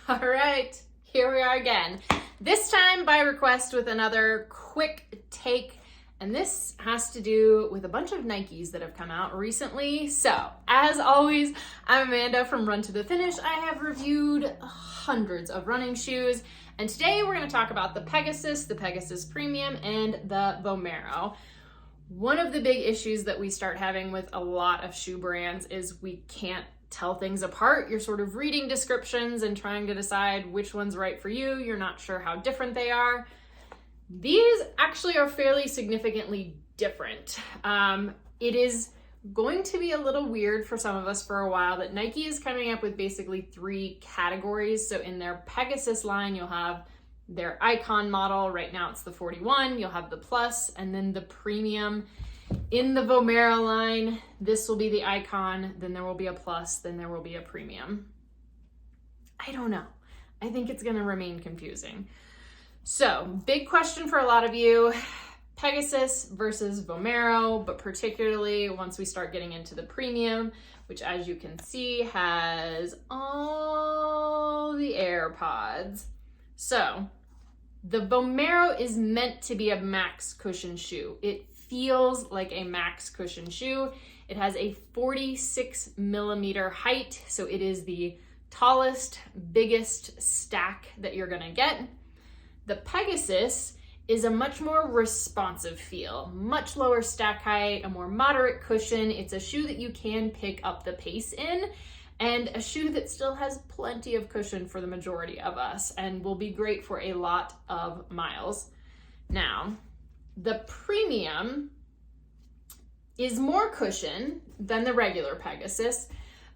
All right, here we are again. This time by request with another quick take, and this has to do with a bunch of Nikes that have come out recently. So, as always, I'm Amanda from Run to the Finish. I have reviewed hundreds of running shoes, and today we're going to talk about the Pegasus Premium, and the Vomero. One of the big issues that we start having with a lot of shoe brands is we can't tell things apart. You're sort of reading descriptions and trying to decide which one's right for you. You're not sure how different they are. These actually are fairly significantly different. It is going to be a little weird for some of us for a while that Nike is coming up with basically 3 categories. So in their Pegasus line, you'll have their icon model. Right now it's the 41. You'll have the plus and then the premium. In the Vomero line, this will be the icon, then there will be a plus, then there will be a premium. I don't know. I think it's going to remain confusing. So, big question for a lot of you, Pegasus versus Vomero, but particularly once we start getting into the premium, which as you can see has all the AirPods. So, the Vomero is meant to be a max cushion shoe. It feels like a max cushion shoe. It has a 46 millimeter height, so it is the tallest, biggest stack that you're gonna get. The Pegasus is a much more responsive feel, much lower stack height, a more moderate cushion. It's a shoe that you can pick up the pace in, and a shoe that still has plenty of cushion for the majority of us and will be great for a lot of miles. Now, the premium is more cushion than the regular Pegasus,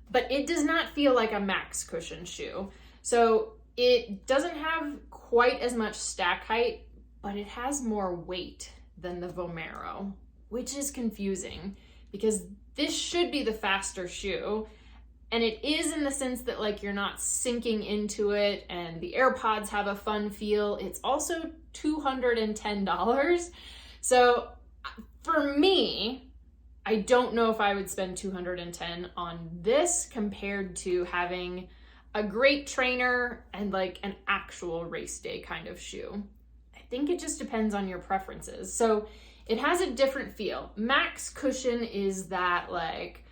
but it does not feel like a max cushion shoe. So it doesn't have quite as much stack height, but it has more weight than the Vomero, which is confusing because this should be the faster shoe. And it is in the sense that like you're not sinking into it and the AirPods have a fun feel. It's also $210. So for me, I don't know if I would spend $210 on this compared to having a great trainer and like an actual race day kind of shoe. I think it just depends on your preferences. So it has a different feel. Max cushion is that like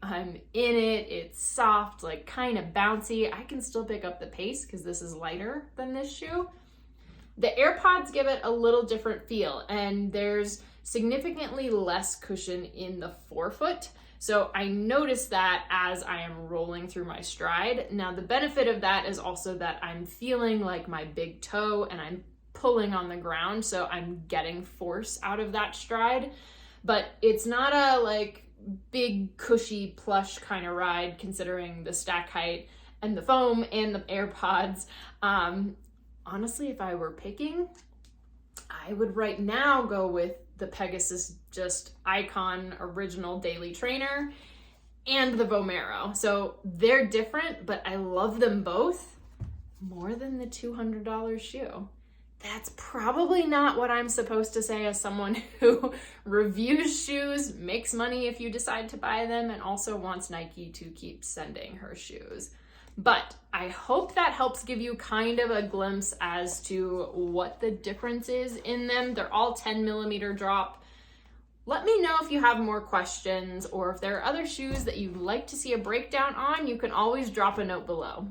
I'm in it, it's soft, like kind of bouncy. I can still pick up the pace because this is lighter than this shoe. The AirPods give it a little different feel, and there's significantly less cushion in the forefoot. So I noticed that as I am rolling through my stride. Now the benefit of that is also that I'm feeling like my big toe and I'm pulling on the ground, so I'm getting force out of that stride. But it's not a like big cushy plush kind of ride considering the stack height and the foam and the AirPods. Honestly, if I were picking, I would right now go with the Pegasus just icon original daily trainer and the Vomero. So they're different, but I love them both more than the $200 shoe. That's probably not what I'm supposed to say as someone who reviews shoes, makes money if you decide to buy them, and also wants Nike to keep sending her shoes. But I hope that helps give you kind of a glimpse as to what the difference is in them. They're all 10 millimeter drop. Let me know if you have more questions or if there are other shoes that you'd like to see a breakdown on. You can always drop a note below.